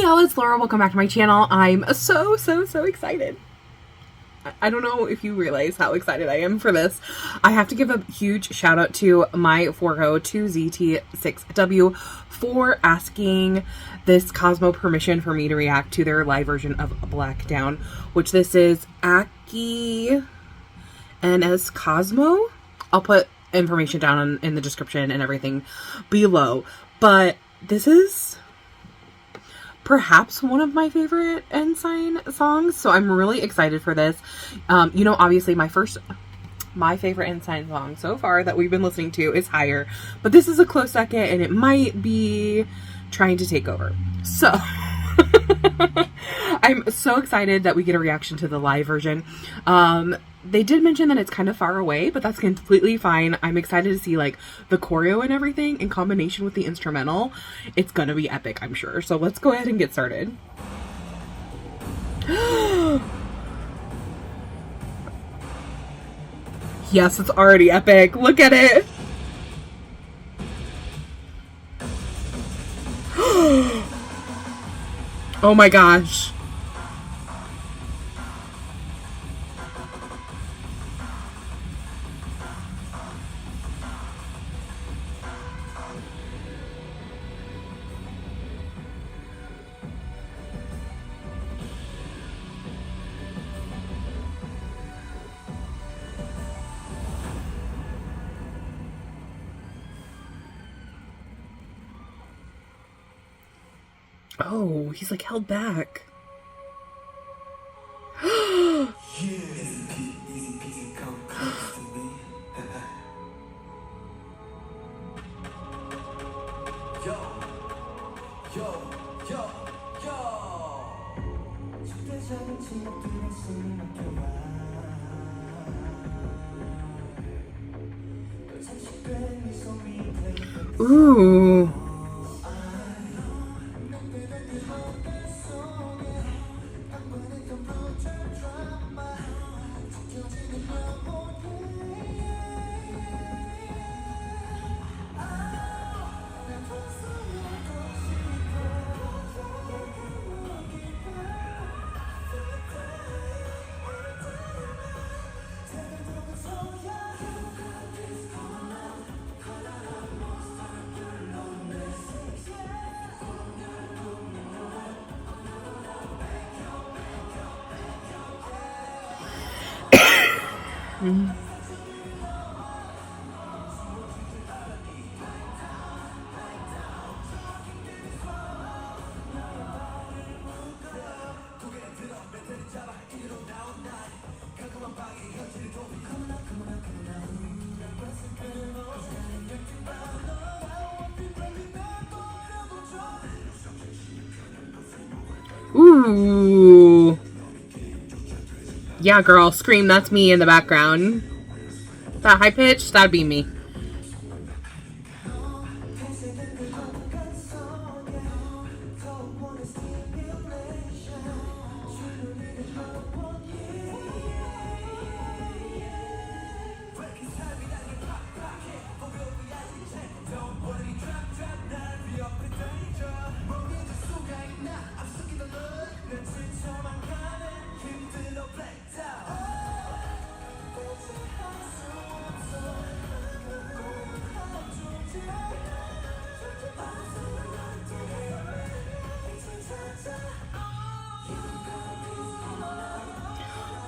y'all, it's Laura. Welcome back to my channel. I'm so excited. I don't know if you realize how excited I am for this. I have to give a huge shout out to my Forgo, to ZT6W, for asking this Cosmo permission for me to react to their live version of Black Down, which this is Aki n.SSign Cosmo. I'll put information down in the description and everything below. But this is perhaps one of my favorite nSSign songs, so I'm really excited for this. You know, obviously my favorite nSSign song so far that we've been listening to is Higher, but this is a close second, and it might be trying to take over. So I'm so excited that we get a reaction to the live version. They did mention that it's kind of far away, but that's completely fine. I'm excited to see like the choreo and everything in combination with the instrumental. It's gonna be epic, I'm sure. So let's go ahead and get started. Yes, it's already epic. Look at it. Oh my gosh. Oh, he's like held back. Ooh. Ooh. Yeah, girl, scream, that's me in the background. That high pitch, that'd be me.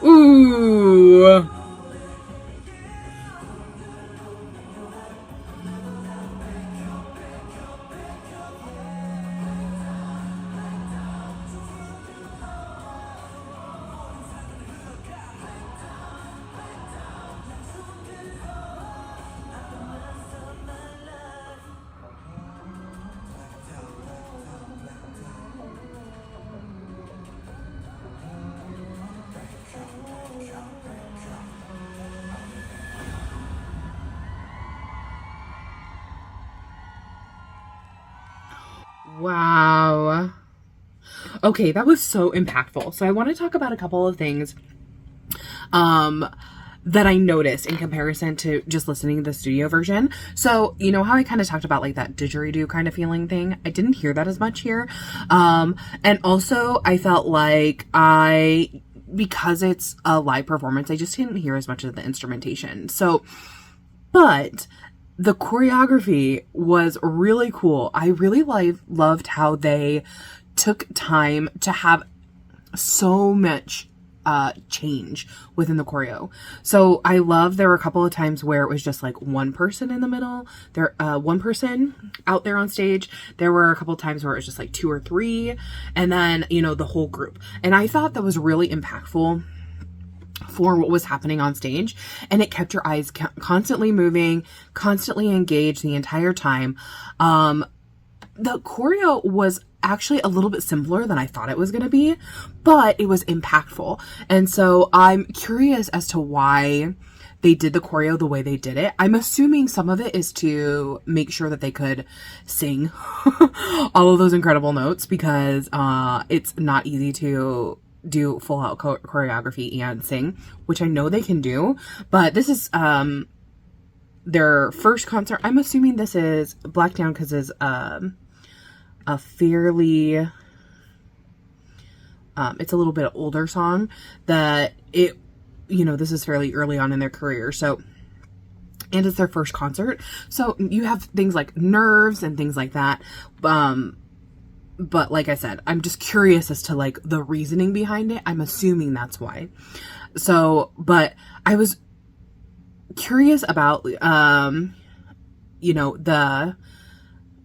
Ooh. Wow. Okay, that was so impactful. So I want to talk about a couple of things that I noticed in comparison to just listening to the studio version. So, you know how I kind of talked about like that didgeridoo kind of feeling thing? I didn't hear that as much here. And also I felt like because it's a live performance, I just didn't hear as much of the instrumentation. So, but the choreography was really cool. I really loved how they took time to have so much change within the choreo. So I love there were a couple of times where it was just like one person in the middle, one person out there on stage. There were a couple of times where it was just like 2 or 3, and then, you know, the whole group. And I thought that was really impactful for what was happening on stage, and it kept your eyes constantly moving, constantly engaged the entire time. The choreo was actually a little bit simpler than I thought it was going to be, but it was impactful. And so I'm curious as to why they did the choreo the way they did it. I'm assuming some of it is to make sure that they could sing all of those incredible notes, because it's not easy to do full out choreography and sing, which I know they can do, but this is their first concert. I'm assuming this is Black Down because it's a fairly it's a little bit older song that this is fairly early on in their career. So, and it's their first concert. So you have things like nerves and things like that. But like I said, I'm just curious as to like the reasoning behind it. I'm assuming that's why. So, but I was curious about,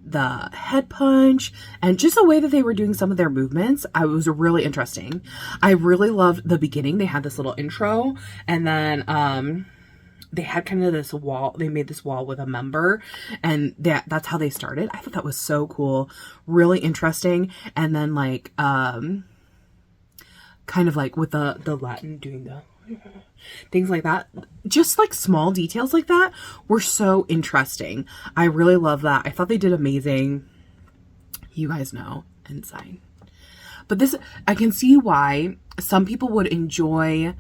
the head punch and just the way that they were doing some of their movements. I was really interesting. I really loved the beginning. They had this little intro, and then, they had kind of this wall. They made this wall with a member, and that's how they started. I thought that was so cool, really interesting. And then like, kind of like with the Latin doing the things like that, just like small details like that were so interesting. I really love that. I thought they did amazing. You guys know nSSign, but this, I can see why some people would enjoy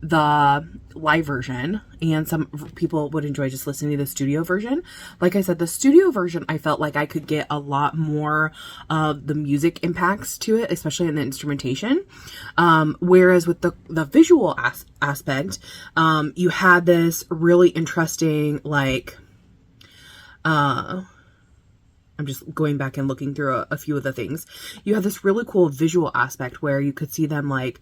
the live version and some people would enjoy just listening to the studio version. Like I said, the studio version, I felt like I could get a lot more of the music impacts to it, especially in the instrumentation. Whereas with the visual aspect, you had this really interesting, like, I'm just going back and looking through a few of the things. You have this really cool visual aspect where you could see them like,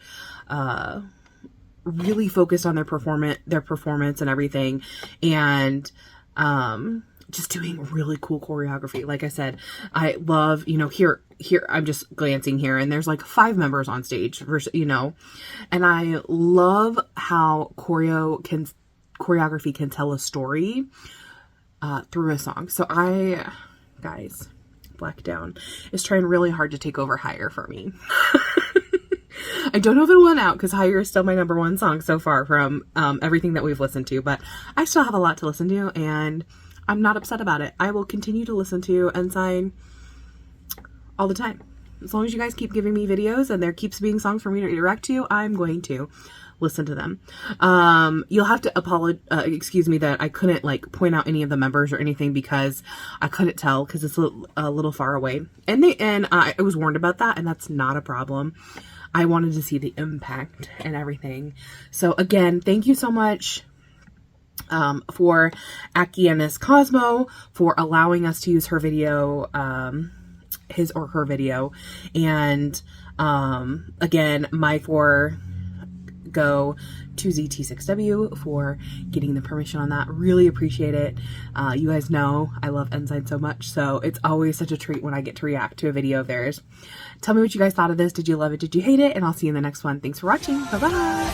really focused on their performance and everything, and just doing really cool choreography. Like I said, I love, here I'm just glancing here, and there's like 5 members on stage versus, and I love how choreography can tell a story through a song. So guys, Black Down is trying really hard to take over Higher for me. I don't know if it won out because Higher is still my number 1 song so far from everything that we've listened to, but I still have a lot to listen to, and I'm not upset about it. I will continue to listen to nSSign all the time. As long as you guys keep giving me videos and there keeps being songs for me to react to, I'm going to listen to them. You'll have to excuse me that I couldn't like point out any of the members or anything because I couldn't tell because it's a little far away. And I was warned about that, and that's not a problem. I wanted to see the impact and everything. So again, thank you so much for Akianis Cosmo for allowing us to use her video, his or her video. And again, my go to ZT6W for getting the permission on that. Really appreciate it. You guys know I love nSSign so much, so it's always such a treat when I get to react to a video of theirs. Tell me what you guys thought of this. Did you love it? Did you hate it? And I'll see you in the next one. Thanks for watching. Bye-bye.